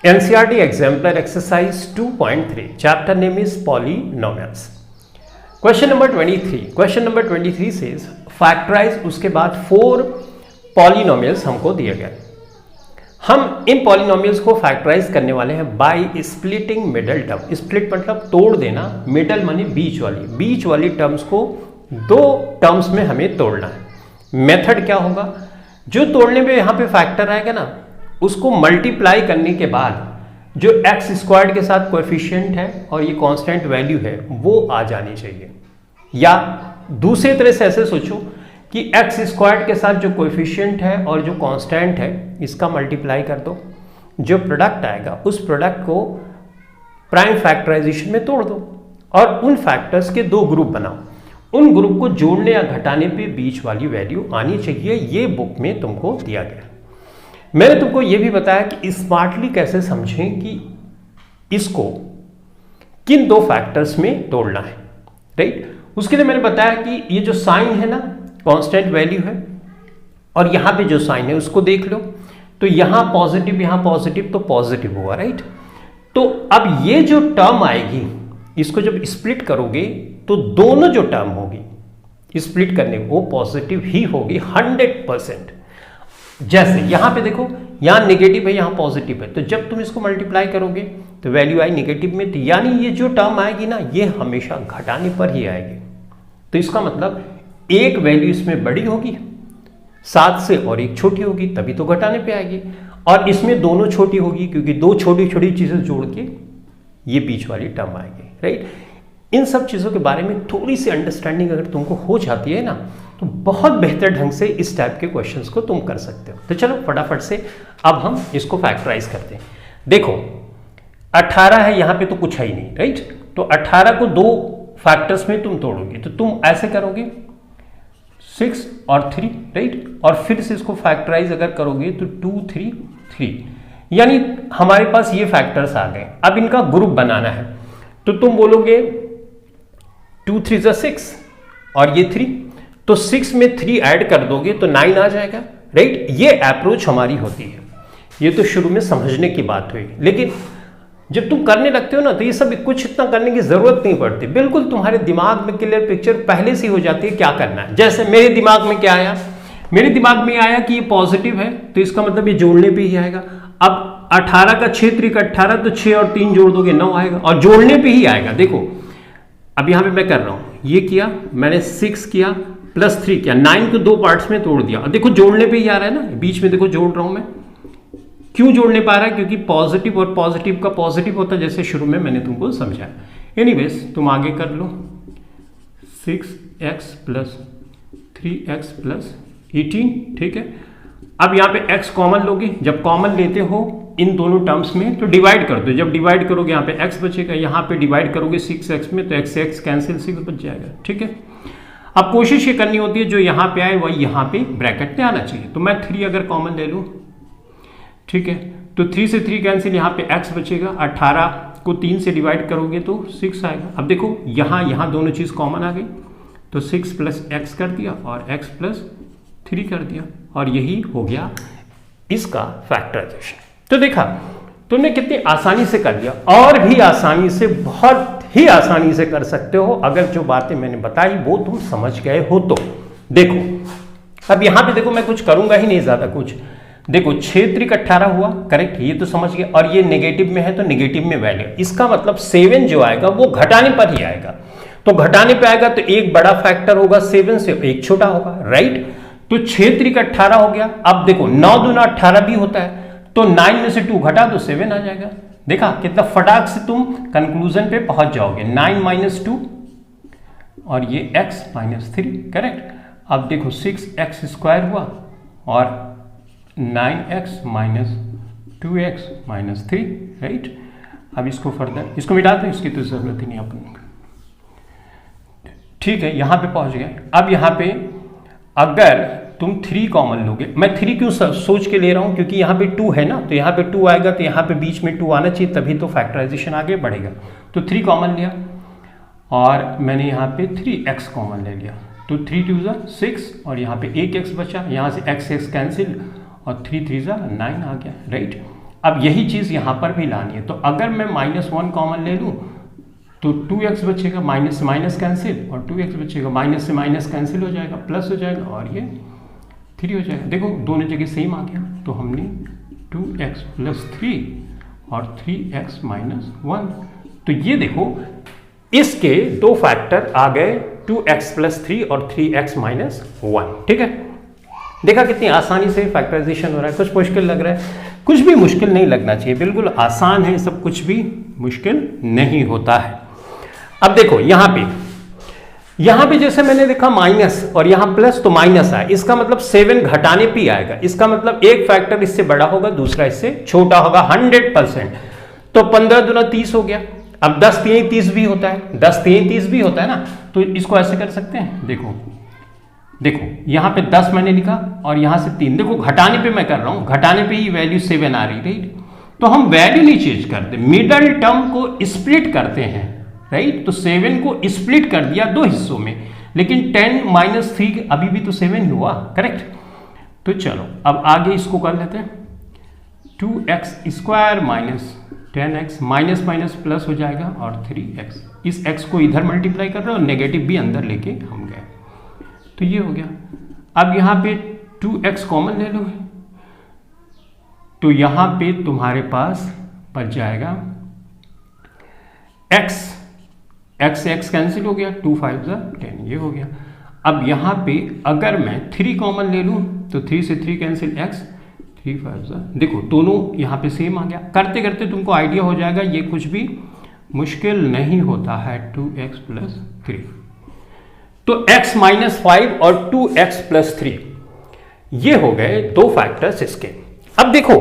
NCERT exemplar exercise 2.3 chapter name is polynomials. Question number 23 says factorize, उसके बाद 4 polynomials हमको दिए गए। हम इन पॉलिनोमियल्स को फैक्टराइज करने वाले हैं by splitting middle term. Split मतलब तोड़ देना, मिडल माने बीच वाली टर्म्स को 2 टर्म्स में हमें तोड़ना है। मेथड क्या होगा, जो तोड़ने में यहाँ पे फैक्टर आएगा ना, उसको मल्टीप्लाई करने के बाद जो एक्स स्क्वायर्ड के साथ कोएफिशिएंट है और ये कांस्टेंट वैल्यू है वो आ जानी चाहिए। या दूसरे तरह से ऐसे सोचो कि एक्स स्क्वायर्ड के साथ जो कोएफिशिएंट है और जो कांस्टेंट है इसका मल्टीप्लाई कर दो, जो प्रोडक्ट आएगा उस प्रोडक्ट को प्राइम फैक्टराइजेशन में तोड़ दो और उन फैक्टर्स के 2 ग्रुप बनाओ। उन ग्रुप को जोड़ने या घटाने पे बीच वाली वैल्यू आनी चाहिए। ये बुक में तुमको दिया गया। मैंने तुमको ये भी बताया कि स्मार्टली कैसे समझें कि इसको किन 2 फैक्टर्स में तोड़ना है, राइट। उसके लिए मैंने बताया कि ये जो साइन है ना, कांस्टेंट वैल्यू है, और यहां पे जो साइन है उसको देख लो, तो यहां पॉजिटिव तो पॉजिटिव हुआ, राइट। तो अब ये जो टर्म आएगी इसको जब स्प्लिट करोगे तो दोनों जो टर्म होगी स्प्लिट करने वो पॉजिटिव ही होगी 100%। जैसे यहां पे देखो, यहां नेगेटिव है यहां पॉजिटिव है, तो जब तुम इसको मल्टीप्लाई करोगे तो वैल्यू आई नेगेटिव में, तो यानी ये जो टर्म आएगी ना ये हमेशा घटाने पर ही आएगी। तो इसका मतलब एक वैल्यू इसमें बड़ी होगी 7 से और एक छोटी होगी, तभी तो घटाने पे आएगी, और इसमें दोनों छोटी होगी क्योंकि 2 छोटी छोटी चीजें जोड़ के ये बीच वाली टर्म आएगी, राइट। इन सब चीजों के बारे में थोड़ी सी अंडरस्टैंडिंग अगर तुमको हो जाती है ना तो बहुत बेहतर ढंग से इस टाइप के क्वेश्चंस को तुम कर सकते हो। तो चलो फटाफट से अब हम इसको फैक्टराइज करते हैं। देखो 18 है, यहां पे तो कुछ है ही नहीं, राइट। तो 18 को 2 फैक्टर्स में तुम तोड़ोगे तो तुम ऐसे करोगे 6 और 3, राइट, और फिर से इसको फैक्टराइज अगर करोगे तो 2 3 3, यानी हमारे पास ये फैक्टर्स आ गए। अब इनका ग्रुप बनाना है तो तुम बोलोगे 2 3 6 और ये 3, तो 6 में 3 ऐड कर दोगे तो 9 आ जाएगा, राइट। ये अप्रोच हमारी होती है। ये तो शुरू में समझने की बात हुई, लेकिन जब तुम करने लगते हो ना तो ये सब कुछ इतना करने की जरूरत नहीं पड़ती। बिल्कुल तुम्हारे दिमाग में क्लियर पिक्चर पहले से हो जाती है क्या करना है। जैसे मेरे दिमाग में क्या आया, मेरे दिमाग में आया कि ये पॉजिटिव है तो इसका मतलब ये जोड़ने पे ही आएगा। अब 18 का 6 3 का 18, तो 6 और 3 जोड़ दोगे 9 आएगा, और जोड़ने पे ही आएगा। देखो अब यहां पे मैं कर रहा हूं, ये किया मैंने 6 किया प्लस 3 किया, 9 को 2 पार्ट्स में तोड़ दिया, और देखो जोड़ने पे ही आ रहा है ना, बीच में देखो जोड़ रहा हूं मैं। क्यों जोड़ने पा रहा है, क्योंकि पॉजिटिव और पॉजिटिव का पॉजिटिव होता है, जैसे शुरू में मैंने तुमको समझाया। एनीवेज तुम आगे कर लो, 6x प्लस 3x प्लस 18, ठीक है। अब यहाँ पे x कॉमन लोगे, जब कॉमन लेते हो इन दोनों टर्म्स में तो डिवाइड कर दो। जब डिवाइड करोगे यहाँ पे x बचेगा, यहाँ पे डिवाइड करोगे 6x में तो x से x कैंसिल 6 बच जाएगा, ठीक है। अब कोशिश ये करनी होती है जो यहाँ पे आए वही यहाँ पे ब्रैकेट में आना चाहिए। तो मैं 3 अगर कॉमन ले लूँ, ठीक है, तो 3 से 3 कैंसिल, यहाँ पे x बचेगा, 18 को 3 से डिवाइड करोगे तो 6 आएगा। अब देखो यहाँ दोनों चीज कॉमन आ गई, तो 6 प्लस x कर दिया और x प्लस 3 कर दिया, और यही हो गया इसका फैक्टराइजेशन। तो देखा तुमने कितनी आसानी से कर लिया, और भी आसानी से, बहुत ही आसानी से कर सकते हो अगर जो बातें मैंने बताई वो तुम समझ गए हो तो। देखो अब यहां पे देखो मैं कुछ करूंगा ही नहीं ज्यादा कुछ। देखो 6 3 18 हुआ, करेक्ट, ये तो समझ गए, और ये नेगेटिव में है तो नेगेटिव में वैल्यू, इसका मतलब 7 जो आएगा वो घटाने पर ही आएगा। तो घटाने पे आएगा तो एक बड़ा फैक्टर होगा 7 से, एक छोटा होगा, राइट। तो 6 3 18 हो गया। अब देखो 9 दूना 18 भी होता है, तो 9 में से 2 घटा दो 7 आ जाएगा। देखा कितना फटाक से तुम कंक्लूजन पे पहुंच जाओगे। 9 माइनस 2 और ये x माइनस 3, करेक्ट। अब देखो 6x स्क्वायर हुआ और 9x minus 2x minus 3, right. अब इसको फर्दर इसको मिटा दो, इसकी तो जरूरत ही नहीं अपन, ठीक है, यहां पे पहुंच गए। अब यहां पे अगर तुम 3 कॉमन लोगे, मैं 3 क्यों सोच के ले रहा हूं, क्योंकि यहाँ पे 2 है ना, तो यहाँ पे 2 आएगा तो यहाँ पे बीच में 2 आना चाहिए, तभी तो फैक्टराइजेशन आगे बढ़ेगा। तो 3 कॉमन लिया और मैंने यहाँ पे 3x कॉमन ले लिया, तो 3 2 6 और यहाँ पे 1x बचा, यहाँ से x कैंसिल और 3 3 9 आ गया, राइट। अब यही चीज़ यहाँ पर भी लानी है, तो अगर मैं -1 कॉमन ले लूँ तो 2x बचेगा, माइनस से माइनस कैंसिल, और 2x बचेगा, माइनस से माइनस कैंसिल हो जाएगा, प्लस हो जाएगा, और ये 3 हो जाएगा। देखो दोनों जगह सेम आ गया, तो हमने 2x + 3 और 3x - 1, तो ये देखो इसके दो फैक्टर आ गए, 2x + 3 और 3x - 1। ठीक है, देखा कितनी आसानी से फैक्टराइजेशन हो रहा है। कुछ मुश्किल लग रहा है? कुछ भी मुश्किल नहीं लगना चाहिए, बिल्कुल आसान है सब, कुछ भी मुश्किल नहीं होता है। अब देखो यहाँ पे जैसे मैंने देखा माइनस और यहाँ प्लस, तो माइनस आया, इसका मतलब 7 घटाने पे आएगा, इसका मतलब एक फैक्टर इससे बड़ा होगा, दूसरा इससे छोटा होगा 100%। तो 15 दूना 30 हो गया। अब 10 3 30 भी होता है, 10 3 30 भी होता है ना, तो इसको ऐसे कर सकते हैं। देखो यहाँ पे 10 मैंने लिखा और यहाँ से 3, देखो घटाने पे मैं कर रहा हूँ, घटाने पे ही वैल्यू 7 आ रही, राइट। तो हम वैल्यू नहीं चेंज करते, मिडल टर्म को स्प्लिट करते हैं, राइट। तो 7 को स्प्लिट कर दिया 2 हिस्सों में, लेकिन 10 - 3 अभी भी तो 7 ही हुआ, करेक्ट। तो चलो अब आगे इसको कर लेते हैं, 2x² - 10x, minus minus plus हो जाएगा, और 3x, इस x को इधर मल्टीप्लाई कर रहे हो, नेगेटिव भी अंदर लेके हम गए, तो ये हो गया। अब यहाँ पे 2x कॉमन ले लो, तो यहाँ पे तुम्हारे पास बच जाएगा x कैंसिल हो गया, 2 5 10, ये हो गया। अब यहाँ पे अगर मैं 3 कॉमन ले लूँ तो 3 से 3 कैंसिल, x 3 5, देखो दोनों यहाँ पे सेम आ गया। करते करते तुमको आइडिया हो जाएगा, ये कुछ भी मुश्किल नहीं होता है। 2x + 3, तो x - 5 और 2x + 3 ये हो गए दो फैक्टर्स इसके। अब देखो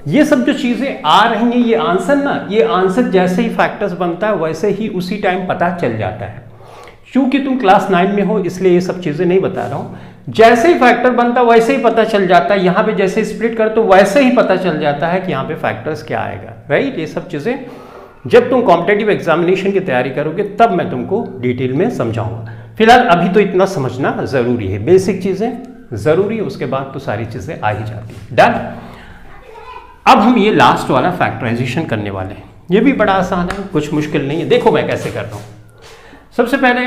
ये सब जो चीजें आ रही हैं, ये आंसर ना, ये आंसर जैसे ही फैक्टर्स बनता है वैसे ही उसी टाइम पता चल जाता है। क्योंकि तुम क्लास 9 में हो इसलिए ये सब चीजें नहीं बता रहा हूं, जैसे ही फैक्टर बनता है वैसे ही पता चल जाता है। यहाँ पे जैसे स्प्लिट कर तो वैसे ही पता चल जाता है कि यहाँ पे फैक्टर्स क्या आएगा, राइट। ये सब चीजें जब तुम कॉम्पिटिटिव एग्जामिनेशन की तैयारी करोगे तब मैं तुमको डिटेल में समझाऊंगा। फिलहाल अभी तो इतना समझना जरूरी है, बेसिक चीजें जरूरी है, उसके बाद तो सारी चीजें आ ही जाती है। डन। अब हम ये लास्ट वाला फैक्टराइजेशन करने वाले हैं, ये भी बड़ा आसान है, कुछ मुश्किल नहीं है। देखो मैं कैसे कर रहा हूं। सबसे पहले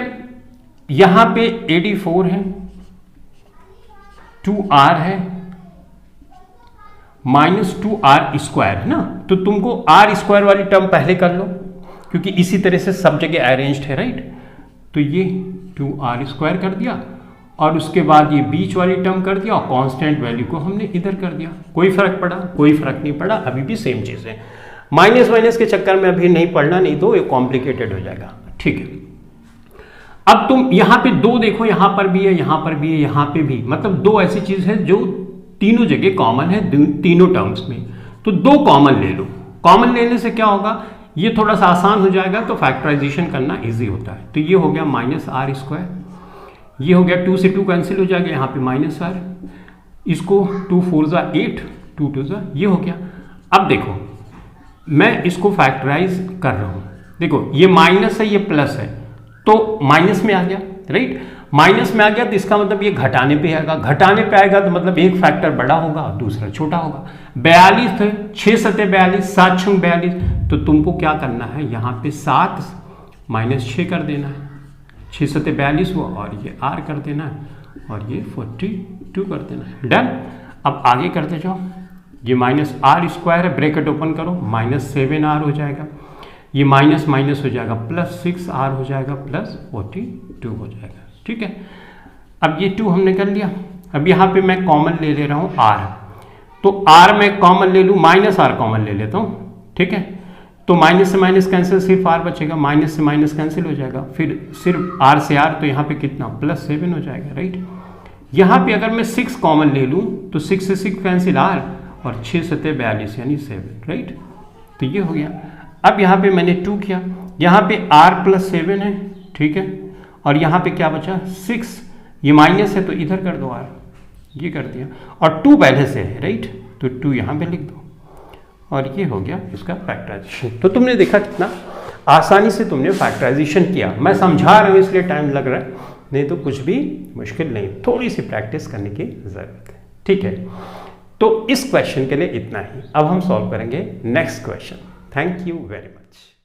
यहां पे 84 है, 2r है, -2r² है ना, तो तुमको r² वाली टर्म पहले कर लो, क्योंकि इसी तरह से सब जगह अरेंज्ड है, राइट। तो ये 2r² कर दिया, और उसके बाद ये बीच वाली टर्म कर दिया, और कांस्टेंट वैल्यू को हमने इधर कर दिया। कोई फर्क पड़ा? कोई फर्क नहीं पड़ा, अभी भी सेम चीज़ है। माइनस माइनस के चक्कर में अभी नहीं पढ़ना, नहीं तो ये कॉम्प्लिकेटेड हो जाएगा, ठीक है। अब तुम यहाँ पे 2 देखो, यहाँ पर भी है, यहाँ पर भी है, यहाँ पे भी, मतलब 2 ऐसी चीज है जो तीनों जगह कॉमन है, तीनों टर्म्स में। तो 2 कॉमन ले लो। कॉमन लेने से क्या होगा, ये थोड़ा सा आसान हो जाएगा, तो फैक्टराइजेशन करना इजी होता है। तो ये हो गया -r², ये हो गया 2 से 2 कैंसिल हो जाएगा, यहाँ पे -r, इसको 2 4 8, 2 2 ये हो गया। अब देखो मैं इसको फैक्टराइज कर रहा हूँ, देखो ये माइनस है, ये प्लस है, तो माइनस में आ गया, राइट। माइनस में आ गया तो इसका मतलब ये घटाने पे आएगा, घटाने पे आएगा तो मतलब एक फैक्टर बड़ा होगा और दूसरा छोटा होगा। 42 थे, 6 7 42, 7 6 42, तो तुमको क्या करना है, यहाँ पे 7 - 6 कर देना है, 6 7 42 हुआ, और ये r कर देना है, और ये 42 कर देना है। डन। अब आगे करते जाओ, ये -r² है, ब्रैकेट ओपन करो, -7r हो जाएगा, ये माइनस माइनस हो जाएगा, +6r हो जाएगा, +42 हो जाएगा, ठीक है। अब ये 2 हमने कर लिया। अब यहाँ पे मैं कॉमन ले रहा हूँ r, तो r मैं कॉमन ले लूँ, -r कॉमन ले लेता हूँ, ठीक है। तो माइनस से माइनस कैंसिल, सिर्फ r बचेगा, माइनस से माइनस कैंसिल हो जाएगा, फिर सिर्फ r से r, तो यहाँ पे कितना +7 हो जाएगा, राइट। यहाँ पे अगर मैं 6 कॉमन ले लूँ तो 6 से 6 कैंसिल r, और 6 7 42 यानी 7, राइट। तो ये हो गया। अब यहाँ पे मैंने 2 किया, यहाँ पे r +7 है, ठीक है, और यहाँ पे क्या बचा 6, ये माइनस है तो इधर कर दो r, ये कर दिया, और 2 पहले से है, राइट, तो 2 यहाँ पे लिख दो, और ये हो गया इसका फैक्टराइजेशन। तो तुमने देखा कितना आसानी से तुमने फैक्टराइजेशन किया। मैं समझा रहा हूँ इसलिए टाइम लग रहा है, नहीं तो कुछ भी मुश्किल नहीं, थोड़ी सी प्रैक्टिस करने की ज़रूरत है, ठीक है। तो इस क्वेश्चन के लिए इतना ही। अब हम सॉल्व करेंगे next question. Thank you very much.